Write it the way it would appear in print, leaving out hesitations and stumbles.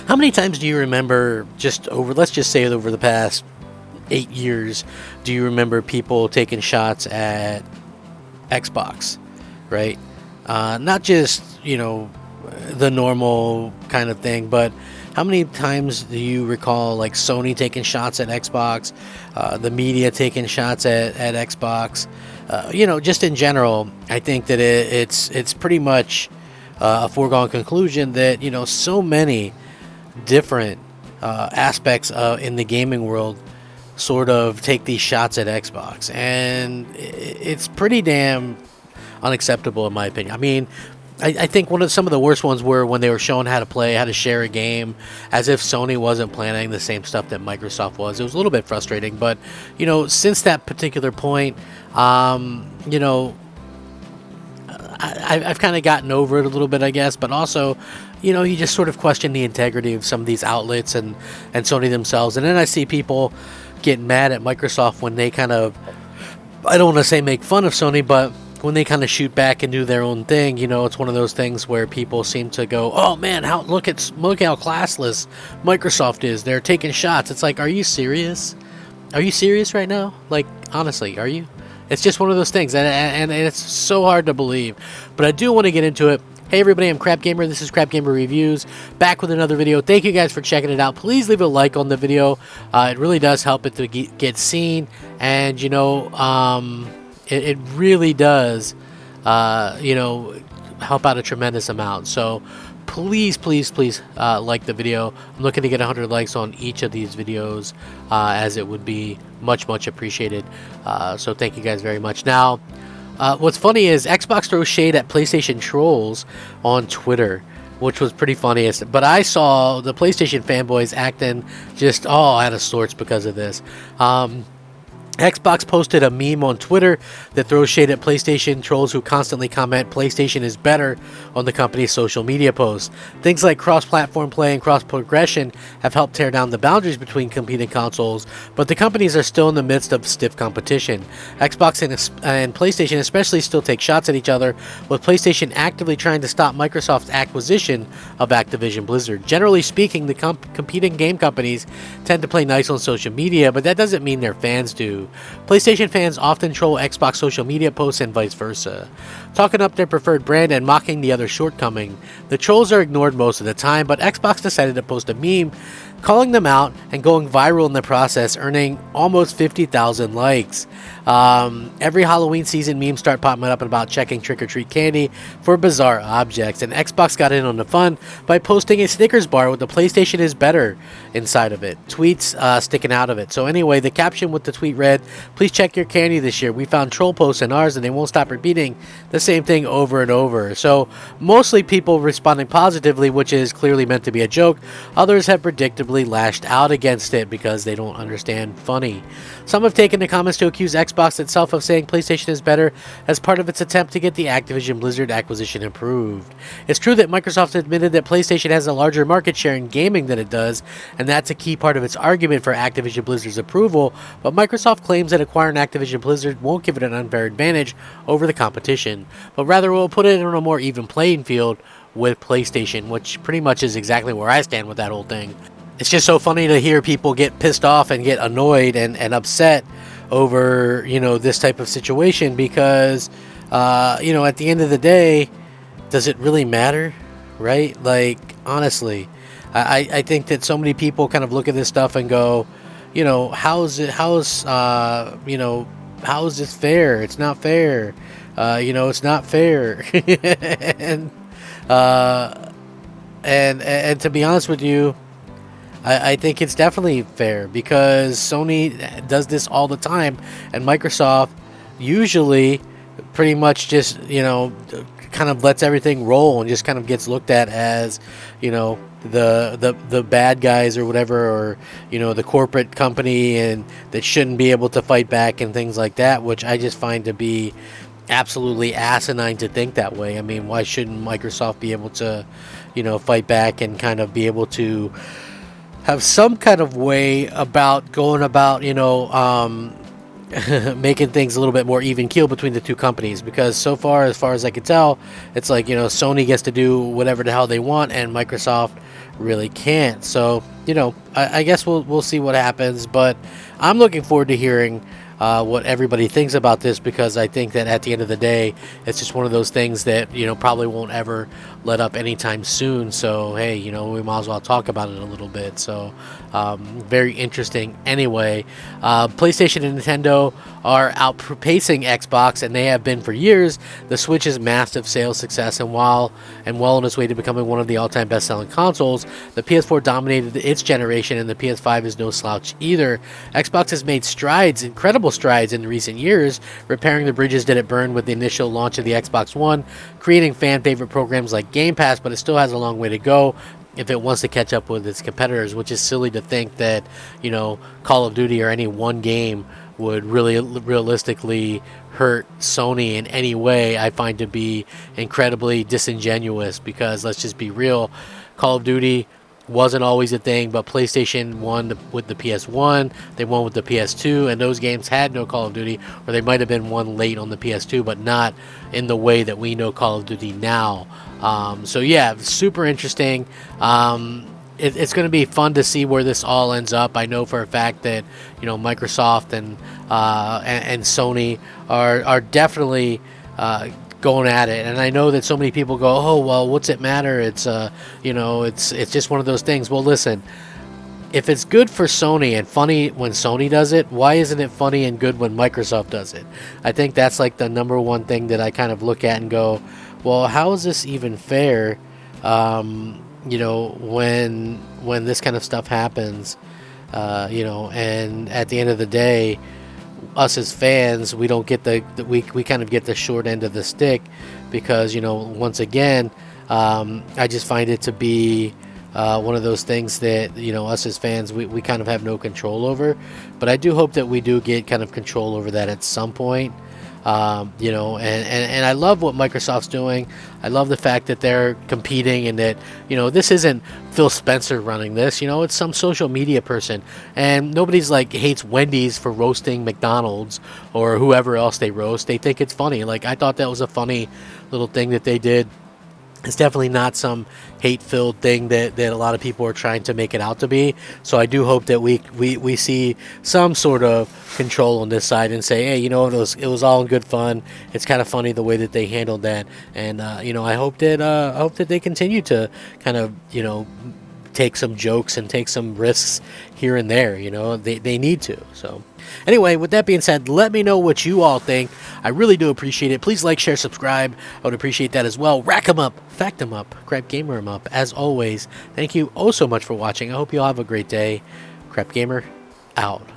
How many times do you remember, just over, let's just say over the past 8 years, do you remember people taking shots at Xbox, right? Not just, the normal kind of thing, but how many times do you recall like Sony taking shots at Xbox, the media taking shots at Xbox? Just in general, I think that it's pretty much a foregone conclusion that so many different aspects in the gaming world sort of take these shots at Xbox, and it's pretty damn unacceptable in my opinion. I mean, I think some of the worst ones were when they were showing how to play, how to share a game, as if Sony wasn't planning the same stuff that Microsoft was. It was a little bit frustrating, but since that particular point, I've kind of gotten over it a little bit, I guess. But also, you just sort of question the integrity of some of these outlets and Sony themselves, and then I see people getting mad at Microsoft when they kind of, I don't want to say make fun of Sony, but when they kind of shoot back and do their own thing. It's one of those things where people seem to go, "Oh man, look how classless Microsoft is. They're taking shots." It's like, are you serious? Are you serious right now? Like, honestly, are you? It's just one of those things, and it's so hard to believe. But I do want to get into it. Hey everybody, I'm Crap Gamer. This is Crap Gamer Reviews, back with another video. Thank you guys for checking it out. Please leave a like on the video. It really does help it to get seen, and it really does help out a tremendous amount. So please like the video. I'm looking to get 100 likes on each of these videos, as it would be much appreciated. So thank you guys very much. Now, what's funny is Xbox throws shade at PlayStation trolls on Twitter, which was pretty funny. But I saw the PlayStation fanboys acting just out of sorts because of this. Xbox posted a meme on Twitter that throws shade at PlayStation trolls who constantly comment PlayStation is better on the company's social media posts. Things like cross-platform play and cross-progression have helped tear down the boundaries between competing consoles, but the companies are still in the midst of stiff competition. Xbox and PlayStation especially still take shots at each other, with PlayStation actively trying to stop Microsoft's acquisition of Activision Blizzard. Generally speaking, the competing game companies tend to play nice on social media, but that doesn't mean their fans do. PlayStation fans often troll Xbox social media posts and vice versa, talking up their preferred brand and mocking the other's shortcoming. The trolls are ignored most of the time, but Xbox decided to post a meme calling them out and going viral in the process, earning almost 50,000 likes. Every Halloween season, memes start popping up about checking trick-or-treat candy for bizarre objects, and Xbox got in on the fun by posting a Snickers bar with the PlayStation is better inside of it, tweets sticking out of it. So anyway, the caption with the tweet read, "Please check your candy this year. We found troll posts in ours and they won't stop repeating the same thing over and over." So mostly people responding positively, which is clearly meant to be a joke. Others have predictably lashed out against it because they don't understand funny. Some have taken the comments to accuse Xbox itself of saying PlayStation is better as part of its attempt to get the Activision Blizzard acquisition improved. It's true that Microsoft admitted that PlayStation has a larger market share in gaming than it does, and that's a key part of its argument for Activision Blizzard's approval, but Microsoft claims that acquiring Activision Blizzard won't give it an unfair advantage over the competition, but rather will put it on a more even playing field with PlayStation, which pretty much is exactly where I stand with that whole thing. It's just so funny to hear people get pissed off and get annoyed and upset over, this type of situation because, at the end of the day, does it really matter, right? Like, honestly, I think that so many people kind of look at this stuff and go, how is this fair? It's not fair. It's not fair. and to be honest with you, I think it's definitely fair because Sony does this all the time, and Microsoft usually pretty much just, kind of lets everything roll and just kind of gets looked at as, the bad guys or whatever, or, the corporate company, and that shouldn't be able to fight back and things like that, which I just find to be absolutely asinine to think that way. I mean, why shouldn't Microsoft be able to, fight back and kind of be able to have some kind of way about going about, making things a little bit more even keel between the two companies, because so far as I can tell, it's like, Sony gets to do whatever the hell they want and Microsoft really can't. So I guess we'll see what happens, but I'm looking forward to hearing what everybody thinks about this, because I think that at the end of the day, it's just one of those things that probably won't ever let up anytime soon. So hey, we might as well talk about it a little bit. So very interesting. Anyway, PlayStation and Nintendo are outpacing Xbox, and they have been for years. The Switch's massive sales success, and well on its way to becoming one of the all-time best-selling consoles, the PS4 dominated its generation, and the PS5 is no slouch either. Xbox has made incredible strides in recent years, repairing the bridges that it burned with the initial launch of the Xbox One, creating fan-favorite programs like Game Pass, but it still has a long way to go if it wants to catch up with its competitors, which is silly to think that, Call of Duty or any one game would really realistically hurt Sony in any way. I find to be incredibly disingenuous, because let's just be real, Call of Duty wasn't always a thing, but PlayStation won with the PS1, they won with the PS2, and those games had no Call of Duty, or they might have been one late on the PS2, but not in the way that we know Call of Duty now. So yeah, super interesting. It's going to be fun to see where this all ends up. I know for a fact that Microsoft and Sony are definitely going at it, and I know that so many people go, oh well, what's it matter? It's it's just one of those things. Well, listen, if it's good for Sony and funny when Sony does it, why isn't it funny and good when Microsoft does it? I think that's like the number one thing that I kind of look at and go, well, how is this even fair? When this kind of stuff happens, and at the end of the day, us as fans, we don't get we kind of get the short end of the stick, because once again, I just find it to be one of those things that us as fans, we kind of have no control over. But I do hope that we do get kind of control over that at some point. And I love what Microsoft's doing. I love the fact that they're competing, and that this isn't Phil Spencer running this. It's some social media person, and nobody's like hates Wendy's for roasting McDonald's or whoever else they roast. They think it's funny. Like, I thought that was a funny little thing that they did. It's definitely not some hate-filled thing that a lot of people are trying to make it out to be. So I do hope that we see some sort of control on this side, and say, hey, it was all in good fun. It's kind of funny the way that they handled that, and I hope that they continue to kind of take some jokes and take some risks here and there. They need to. So anyway, with that being said, let me know what you all think. I really do appreciate it. Please like, share, subscribe. I would appreciate that as well. Rack 'em up, fact 'em up, Crap Gamer 'em up. As always, thank you oh so much for watching. I hope you all have a great day. Crap Gamer out.